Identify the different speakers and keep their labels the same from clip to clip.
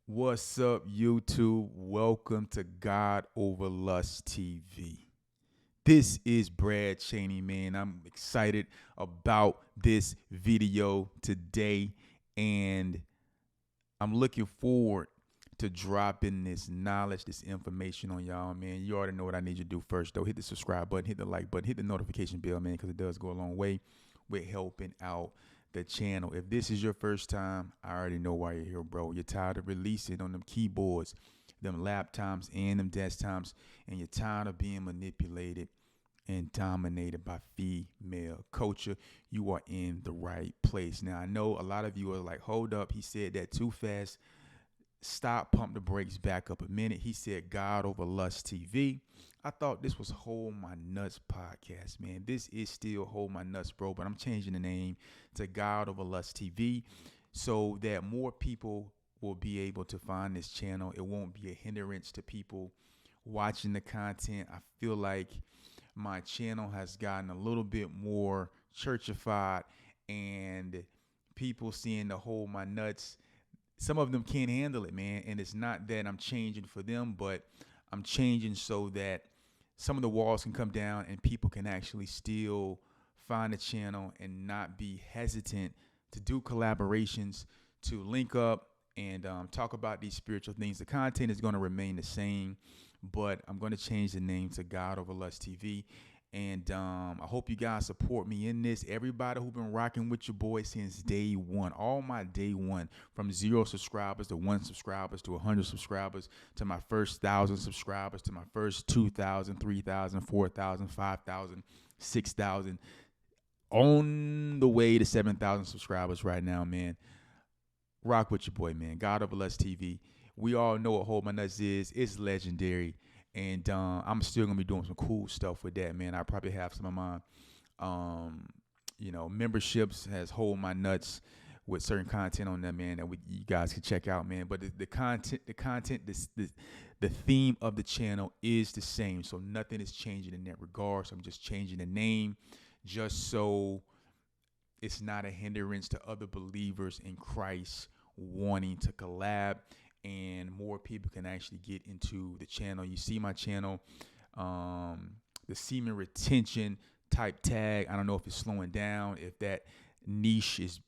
Speaker 1: What's up, YouTube? Welcome to God Over Lust TV. This is Brad Cheney, man. I'm excited about this video today, and I'm looking forward to dropping this knowledge, this information on y'all, man. You already know what I need you to do first, though. Hit the subscribe button, hit the like button, hit the notification bell, man, because it does go a long way with helping out the channel. If this is your first time, I already know why you're here, bro. You're tired of releasing on them keyboards, them laptops, and them desktops, and you're tired of being manipulated and dominated by female culture. You are in the right place. Now, I know a lot of you are like, hold up, he said that too fast. Stop, pump the brakes, back up a minute. He said God Over Lust TV. I thought this was Hold My Nuts podcast, man. This is still Hold My Nuts, bro, but I'm changing the name to God Over Lust TV so that more people will be able to find this channel. It won't be a hindrance to people watching the content. I feel like my channel has gotten a little bit more churchified, and people seeing the Hold My Nuts, some of them can't handle it, man. And it's not that I'm changing for them, but I'm changing so that some of the walls can come down and people can actually still find the channel and not be hesitant to do collaborations, to link up and talk about these spiritual things. The content is going to remain the same, but I'm going to change the name to God Over Lust TV. And I hope you guys support me in this. Everybody who's been rocking with your boy since day one, all my day one, from 0 subscribers to 1 subscribers to 100 subscribers to my first 1,000 subscribers to my first 2,000, 3,000, 4,000, 5,000, 6,000, on the way to 7,000 subscribers right now, man. Rock with your boy, man. God Over Lust TV. We all know what Hold My Nuts is. It's legendary. And I'm still gonna be doing some cool stuff with that, man. I probably have some of my, memberships has Hold My Nuts with certain content on them, man, that you guys can check out, man. But the content, the theme of the channel is the same, so nothing is changing in that regard. So I'm just changing the name, just so it's not a hindrance to other believers in Christ wanting to collab and more people can actually get into the channel. You see my channel, the semen retention type tag. I don't know if it's slowing down, if that niche is,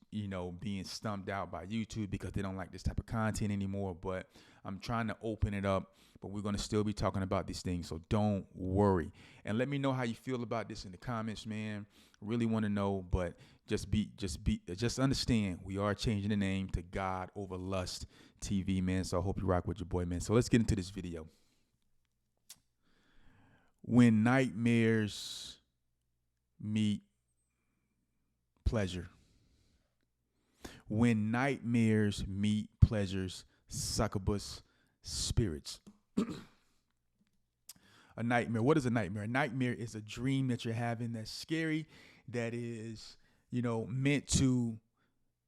Speaker 1: being stumped out by YouTube because they don't like this type of content anymore, but I'm trying to open it up. But we're going to still be talking about these things, so don't worry. And let me know how you feel about this in the comments, man. Really want to know, but just understand we are changing the name to God Over Lust TV, man. So I hope you rock with your boy, man. So let's get into this video. When nightmares meet pleasure. When nightmares meet pleasures, succubus spirits. A nightmare. What is a nightmare? A nightmare is a dream that you're having that's scary, that is, meant to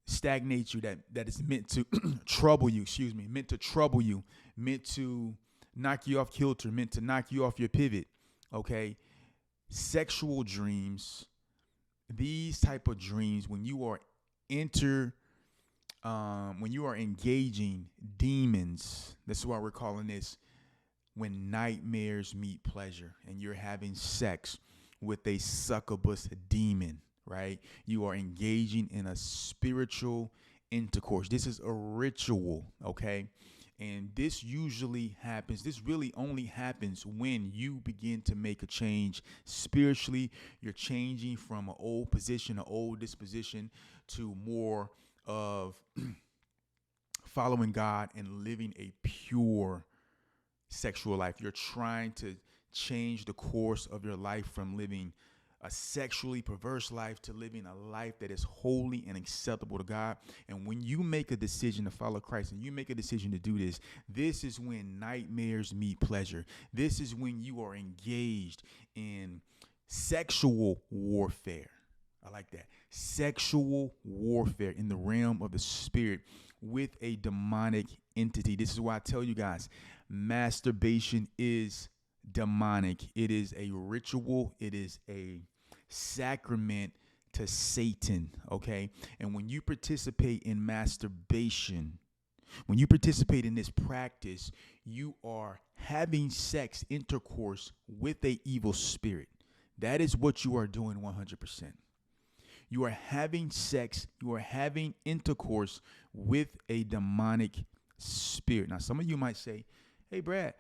Speaker 1: stagnate you, that is meant to trouble you, meant to trouble you, meant to knock you off kilter, meant to knock you off your pivot. Okay. Sexual dreams, these type of dreams, when you are when you are engaging demons, that's why we're calling this when nightmares meet pleasure, and you're having sex with a succubus demon, right? You are engaging in a spiritual intercourse. This is a ritual, okay? And this usually happens, this really only happens when you begin to make a change spiritually. You're changing from an old position, an old disposition, to more of following God and living a pure sexual life. You're trying to change the course of your life from living a sexually perverse life to living a life that is holy and acceptable to God. And when you make a decision to follow Christ and you make a decision to do this, this is when nightmares meet pleasure. This is when you are engaged in sexual warfare. I like that. Sexual warfare in the realm of the spirit with a demonic entity. This is why I tell you guys, masturbation is demonic. It is a ritual. It is a sacrament to Satan. Okay. And when you participate in masturbation, When you participate in this practice, you are having sex intercourse with a evil spirit. That is what you are doing 100%. You are having sex, you are having intercourse with a demonic spirit. Now, some of you might say, hey, Brad,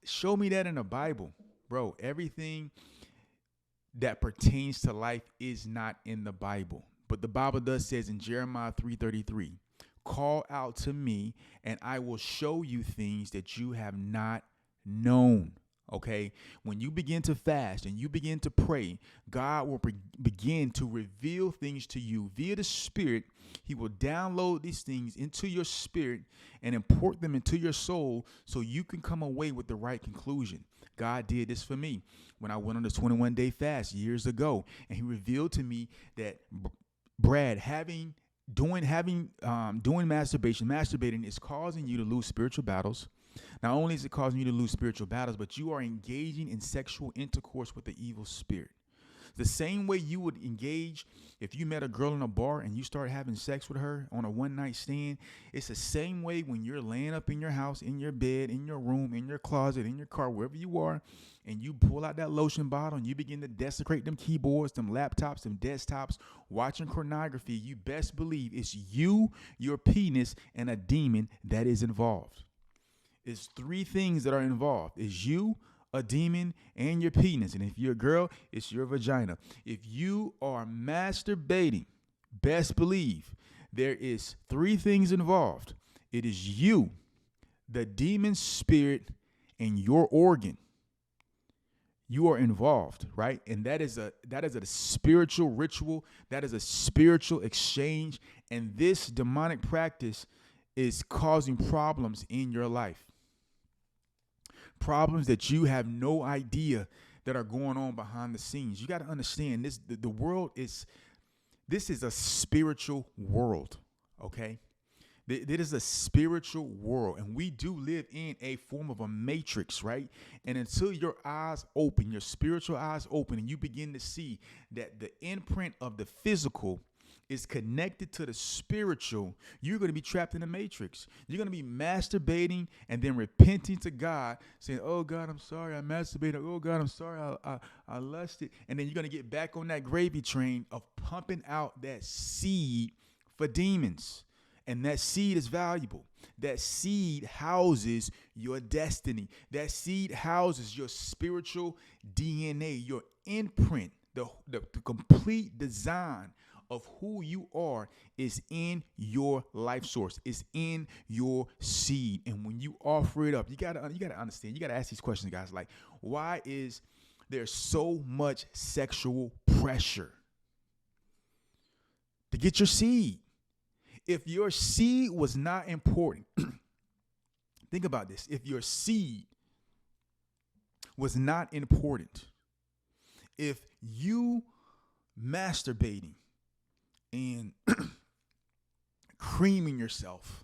Speaker 1: show me that in the Bible. Bro, everything that pertains to life is not in the Bible. But the Bible does says in Jeremiah 3:33, call out to me and I will show you things that you have not known. Okay, when you begin to fast and you begin to pray, God will begin to reveal things to you via the Spirit. He will download these things into your spirit and import them into your soul so you can come away with the right conclusion. God did this for me when I went on the 21-day fast years ago, and He revealed to me that Brad, masturbating is causing you to lose spiritual battles. Not only is it causing you to lose spiritual battles, but you are engaging in sexual intercourse with the evil spirit. The same way you would engage if you met a girl in a bar and you start having sex with her on a one-night stand. It's the same way when you're laying up in your house, in your bed, in your room, in your closet, in your car, wherever you are, and you pull out that lotion bottle and you begin to desecrate them keyboards, them laptops, them desktops, watching pornography. You best believe it's you, your penis, and a demon that is involved. It's three things that are involved. It's you, a demon, and your penis. And if you're a girl, it's your vagina. If you are masturbating, best believe there is three things involved. It is you, the demon spirit, and your organ. You are involved, right? And that is a spiritual ritual. That is a spiritual exchange. And this demonic practice is causing problems in your life. Problems that you have no idea that are going on behind the scenes. You got to understand this. The world is, this is a spiritual world. Okay. It is a spiritual world, and we do live in a form of a matrix, right? And until your eyes open, your spiritual eyes open, and you begin to see that the imprint of the physical is connected to the spiritual, you're going to be trapped in the matrix. You're going to be masturbating and then repenting to God, saying, oh, God, I'm sorry, I masturbated. Oh, God, I'm sorry, I lusted. And then you're going to get back on that gravy train of pumping out that seed for demons. And that seed is valuable. That seed houses your destiny. That seed houses your spiritual DNA, your imprint, the complete design of who you are is in your life source. It's in your seed. And when you offer it up, you gotta understand. You gotta ask these questions, guys. Like, why is there so much sexual pressure to get your seed? If your seed was not important, think about this. If your seed was not important, if you masturbating and creaming yourself,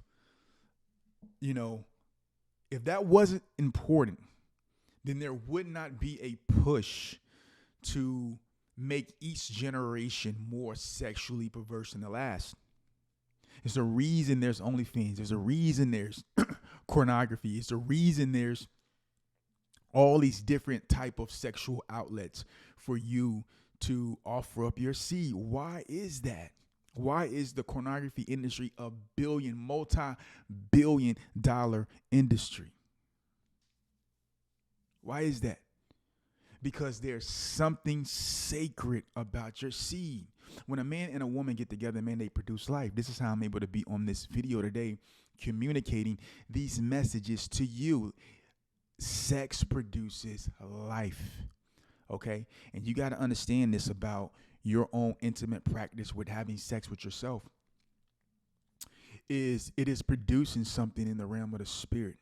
Speaker 1: if that wasn't important, then there would not be a push to make each generation more sexually perverse than the last. There's a reason there's OnlyFans. There's a reason there's pornography. It's a reason there's all these different type of sexual outlets for you to offer up your seed. Why is that? Why is the pornography industry a multi-billion dollar industry? Why is that? Because there's something sacred about your seed. When a man and a woman get together, man, they produce life. This is how I'm able to be on this video today, communicating these messages to you. Sex produces life, okay? And you got to understand this about your own intimate practice with having sex with yourself. It is producing something in the realm of the spirit.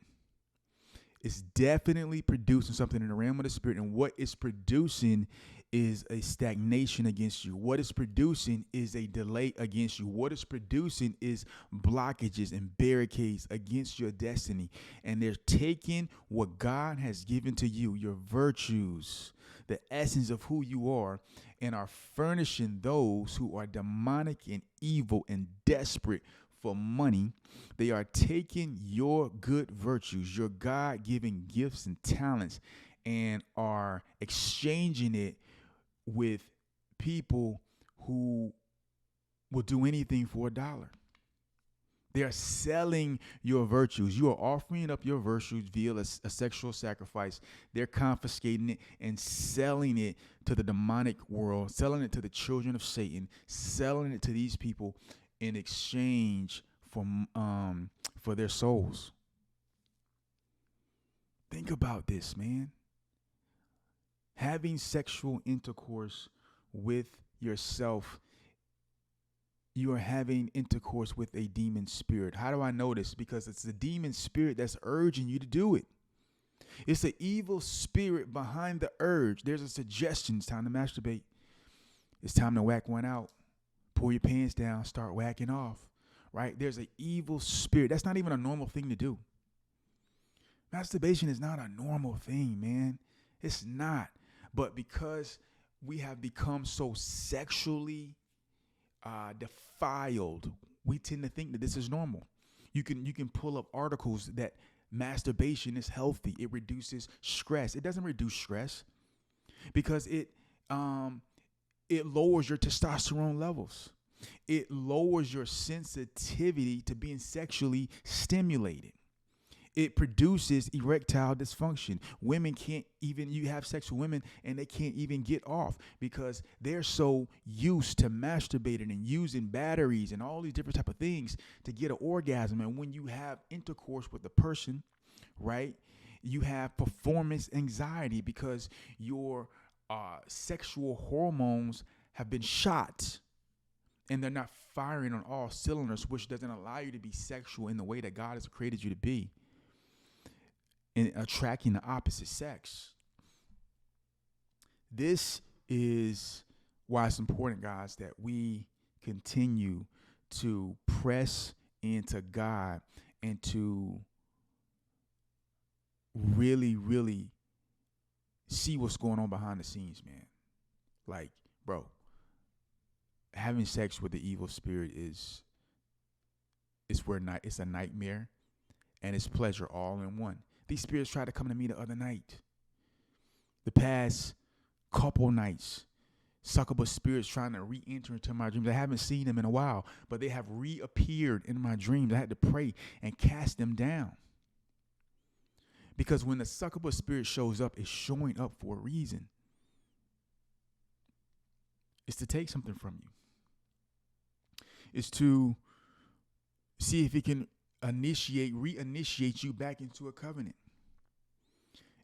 Speaker 1: It's definitely producing something in the realm of the spirit. And what it's producing is a stagnation against you. What it's producing is a delay against you. What it's producing is blockages and barricades against your destiny. And they're taking what God has given to you, your virtues, the essence of who you are, and are furnishing those who are demonic and evil and desperate for money, they are taking your good virtues, your God-given gifts and talents, and are exchanging it with people who will do anything for $1. They're selling your virtues. You are offering up your virtues via a sexual sacrifice. They're confiscating it and selling it to the demonic world, selling it to the children of Satan, selling it to these people in exchange for their souls. Think about this, man. Having sexual intercourse with yourself, you are having intercourse with a demon spirit. How do I know this? Because it's the demon spirit that's urging you to do it. It's the evil spirit behind the urge. There's a suggestion. It's time to masturbate. It's time to whack one out. Pull your pants down. Start whacking off. Right? There's an evil spirit. That's not even a normal thing to do. Masturbation is not a normal thing, man. It's not. But because we have become so sexually defiled, we tend to think that this is normal. You can pull up articles that masturbation is healthy. It reduces stress. It doesn't reduce stress because it lowers your testosterone levels. It lowers your sensitivity to being sexually stimulated. It produces erectile dysfunction. Women can't even, you have sex with women and they can't even get off because they're so used to masturbating and using batteries and all these different type of things to get an orgasm. And when you have intercourse with the person, right, you have performance anxiety because your sexual hormones have been shot and they're not firing on all cylinders, which doesn't allow you to be sexual in the way that God has created you to be. And attracting the opposite sex. This is why it's important, guys, that we continue to press into God and to really, really see what's going on behind the scenes, man. Like, bro, having sex with the evil spirit it's a nightmare and it's pleasure all in one. These spirits tried to come to me the other night. The past couple nights, succubus spirits trying to re-enter into my dreams. I haven't seen them in a while, but they have reappeared in my dreams. I had to pray and cast them down. Because when the succubus spirit shows up, it's showing up for a reason. It's to take something from you. It's to see if it can reinitiate you back into a covenant.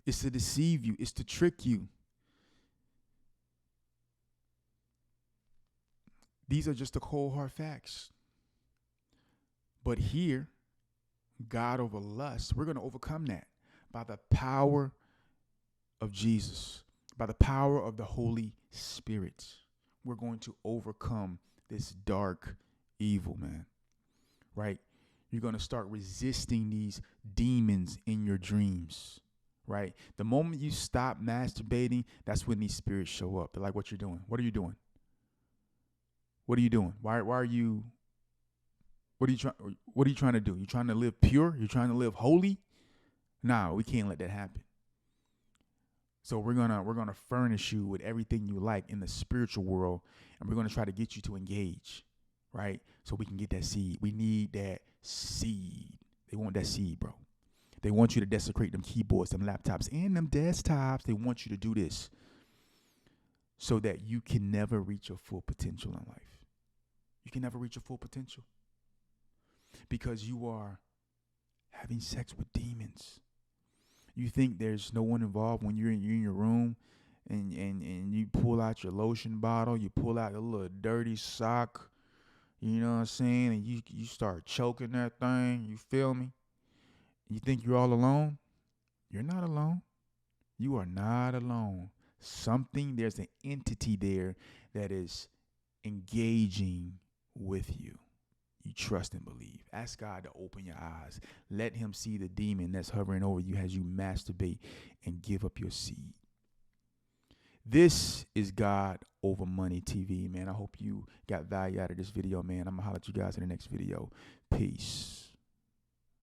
Speaker 1: It's to deceive you. It's to trick you. These are just the cold hard facts. But here, God over lust, we're going to overcome that by the power of Jesus, by the power of the Holy Spirit. We're going to overcome this dark evil, man. Right? You're going to start resisting these demons in your dreams, right? The moment you stop masturbating, that's when these spirits show up. They're like, what you're doing? What are you doing? What are you doing? Why are you, what are you trying to do? You trying to live pure? You trying to live holy? Nah, we can't let that happen. So we're going to furnish you with everything you like in the spiritual world, and we're going to try to get you to engage, right? So we can get that seed. We need that seed. They want that seed, bro. They want you to desecrate them keyboards, them laptops, and them desktops. They want you to do this so that you can never reach your full potential in life. You can never reach your full potential because you are having sex with demons. You think there's no one involved when you're in your room and you pull out your lotion bottle, you pull out a little dirty sock, you know what I'm saying? And you start choking that thing. You feel me? You think you're all alone? You're not alone. You are not alone. There's an entity there that is engaging with you. You trust and believe. Ask God to open your eyes. Let him see the demon that's hovering over you as you masturbate and give up your seed. This is God Over Money TV, man. I hope you got value out of this video, man. I'm going to holler at you guys in the next video. Peace.